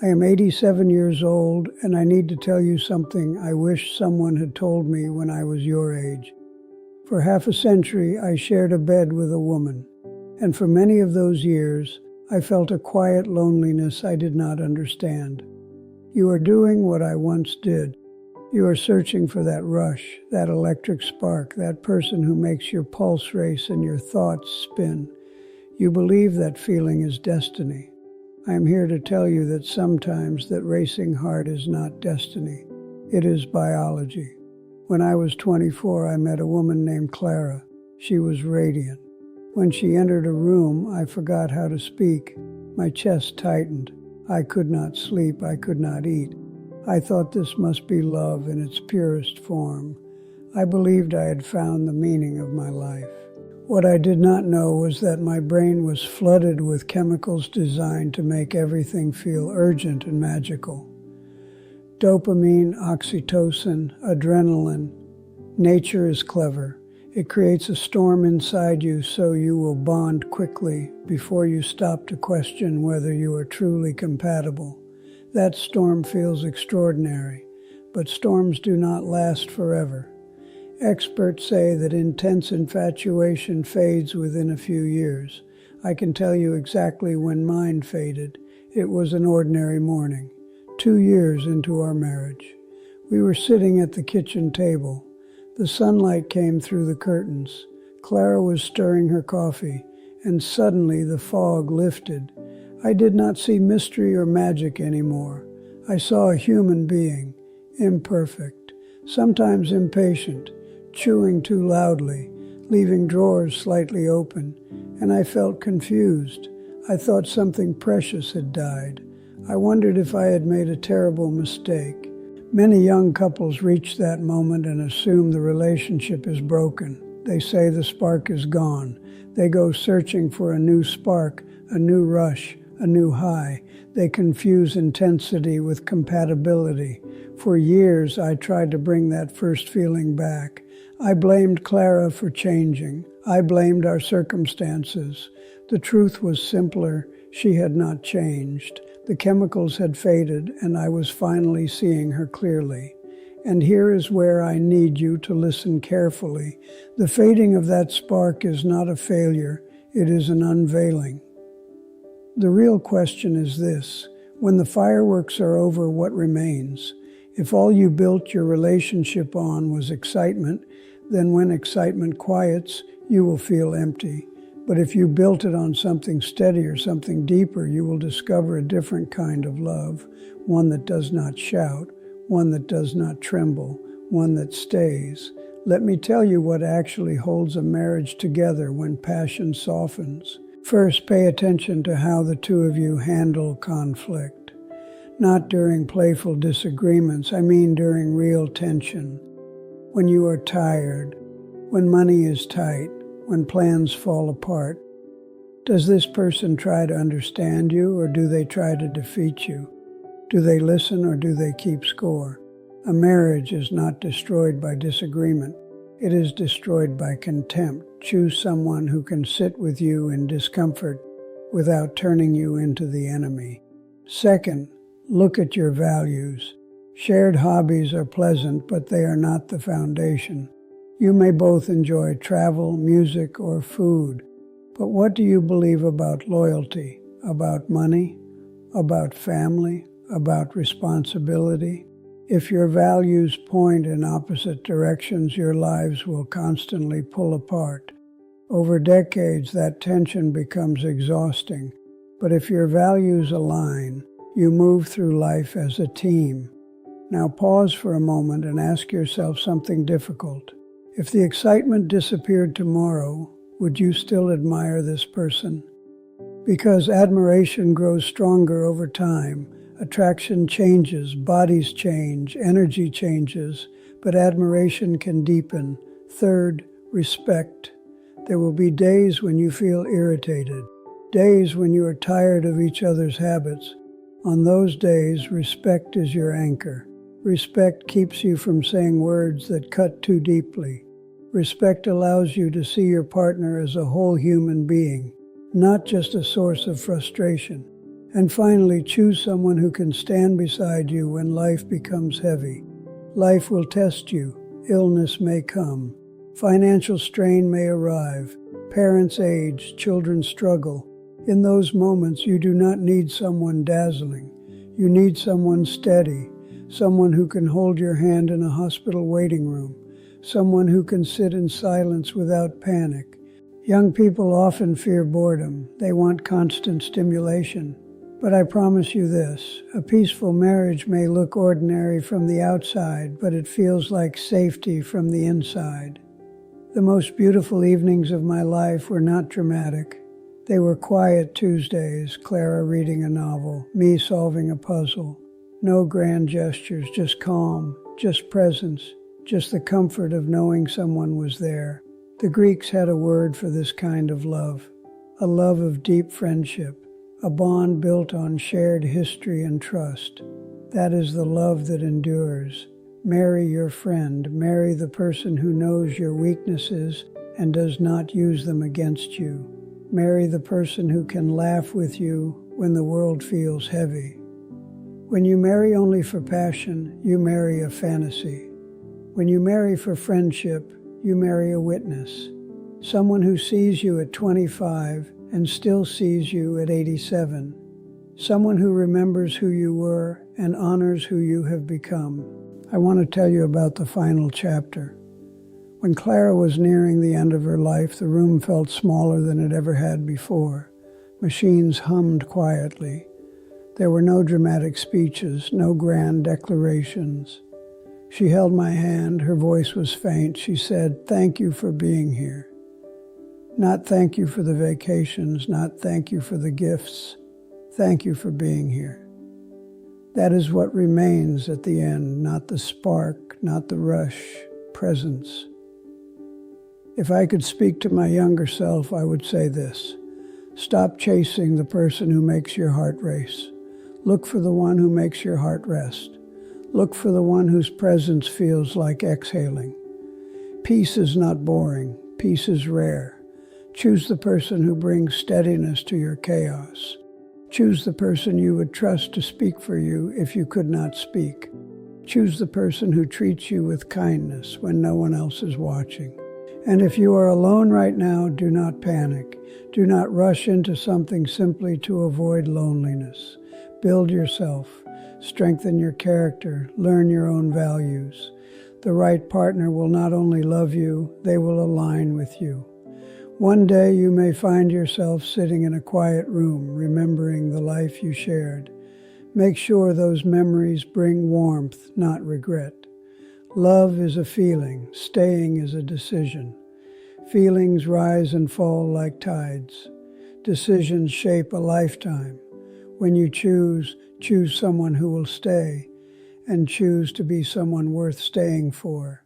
I am 87 years old, and I need to tell you something I wish someone had told me when I was your age. For half a century, I shared a bed with a woman, and for many of those years, I felt a quiet loneliness I did not understand. You are doing what I once did. You are searching for that rush, that electric spark, that person who makes your pulse race and your thoughts spin. You believe that feeling is destiny. I am here to tell you that sometimes that racing heart is not destiny. It is biology. When I was 24, I met a woman named Clara. She was radiant. When she entered a room, I forgot how to speak. My chest tightened. I could not sleep. I could not eat. I thought this must be love in its purest form. I believed I had found the meaning of my life. What I did not know was that my brain was flooded with chemicals designed to make everything feel urgent and magical. Dopamine, oxytocin, adrenaline. Nature is clever. It creates a storm inside you so you will bond quickly before you stop to question whether you are truly compatible. That storm feels extraordinary, but storms do not last forever. Experts say that intense infatuation fades within a few years. I can tell you exactly when mine faded. It was an ordinary morning, 2 years into our marriage. We were sitting at the kitchen table. The sunlight came through the curtains. Clara was stirring her coffee, and suddenly the fog lifted. I did not see mystery or magic anymore. I saw a human being, imperfect, sometimes impatient, chewing too loudly, leaving drawers slightly open, and I felt confused. I thought something precious had died. I wondered if I had made a terrible mistake. Many young couples reach that moment and assume the relationship is broken. They say the spark is gone. They go searching for a new spark, a new rush, a new high. They confuse intensity with compatibility. For years, I tried to bring that first feeling back. I blamed Clara for changing. I blamed our circumstances. The truth was simpler. She had not changed. The chemicals had faded, and I was finally seeing her clearly. And here is where I need you to listen carefully. The fading of that spark is not a failure. It is an unveiling. The real question is this: when the fireworks are over, what remains? If all you built your relationship on was excitement, then when excitement quiets, you will feel empty. But if you built it on something steadier, something deeper, you will discover a different kind of love, one that does not shout, one that does not tremble, one that stays. Let me tell you what actually holds a marriage together when passion softens. First, pay attention to how the two of you handle conflict. Not during playful disagreements, I mean during real tension. When you are tired, when money is tight, when plans fall apart. Does this person try to understand you, or do they try to defeat you? Do they listen, or do they keep score? A marriage is not destroyed by disagreement. It is destroyed by contempt. Choose someone who can sit with you in discomfort without turning you into the enemy. Second, look at your values. Shared hobbies are pleasant, but they are not the foundation. You may both enjoy travel, music, or food, but what do you believe about loyalty, about money, about family, about responsibility? If your values point in opposite directions, your lives will constantly pull apart. Over decades, that tension becomes exhausting, but if your values align, you move through life as a team. Now pause for a moment and ask yourself something difficult. If the excitement disappeared tomorrow, would you still admire this person? Because admiration grows stronger over time. Attraction changes, bodies change, energy changes, but admiration can deepen. Third, respect. There will be days when you feel irritated, days when you are tired of each other's habits. On those days, respect is your anchor. Respect keeps you from saying words that cut too deeply. Respect allows you to see your partner as a whole human being, not just a source of frustration. And finally, choose someone who can stand beside you when life becomes heavy. Life will test you. Illness may come. Financial strain may arrive. Parents age. Children struggle. In those moments, you do not need someone dazzling. You need someone steady, someone who can hold your hand in a hospital waiting room, someone who can sit in silence without panic. Young people often fear boredom. They want constant stimulation. But I promise you this, a peaceful marriage may look ordinary from the outside, but it feels like safety from the inside. The most beautiful evenings of my life were not dramatic. They were quiet Tuesdays, Clara reading a novel, me solving a puzzle. No grand gestures, just calm, just presence, just the comfort of knowing someone was there. The Greeks had a word for this kind of love, a love of deep friendship. A bond built on shared history and trust. That is the love that endures. Marry your friend. Marry the person who knows your weaknesses and does not use them against you. Marry the person who can laugh with you when the world feels heavy. When you marry only for passion, you marry a fantasy. When you marry for friendship, you marry a witness. Someone who sees you at 25 and still sees you at 87. Someone who remembers who you were and honors who you have become. I want to tell you about the final chapter. When Clara was nearing the end of her life, the room felt smaller than it ever had before. Machines hummed quietly. There were no dramatic speeches, no grand declarations. She held my hand, her voice was faint. She said, "Thank you for being here." Not thank you for the vacations, not thank you for the gifts. Thank you for being here. That is what remains at the end, not the spark, not the rush, presence. If I could speak to my younger self, I would say this. Stop chasing the person who makes your heart race. Look for the one who makes your heart rest. Look for the one whose presence feels like exhaling. Peace is not boring. Peace is rare. Choose the person who brings steadiness to your chaos. Choose the person you would trust to speak for you if you could not speak. Choose the person who treats you with kindness when no one else is watching. And if you are alone right now, do not panic. Do not rush into something simply to avoid loneliness. Build yourself. Strengthen your character. Learn your own values. The right partner will not only love you, they will align with you. One day you may find yourself sitting in a quiet room, remembering the life you shared. Make sure those memories bring warmth, not regret. Love is a feeling. Staying is a decision. Feelings rise and fall like tides. Decisions shape a lifetime. When you choose someone who will stay, and choose to be someone worth staying for.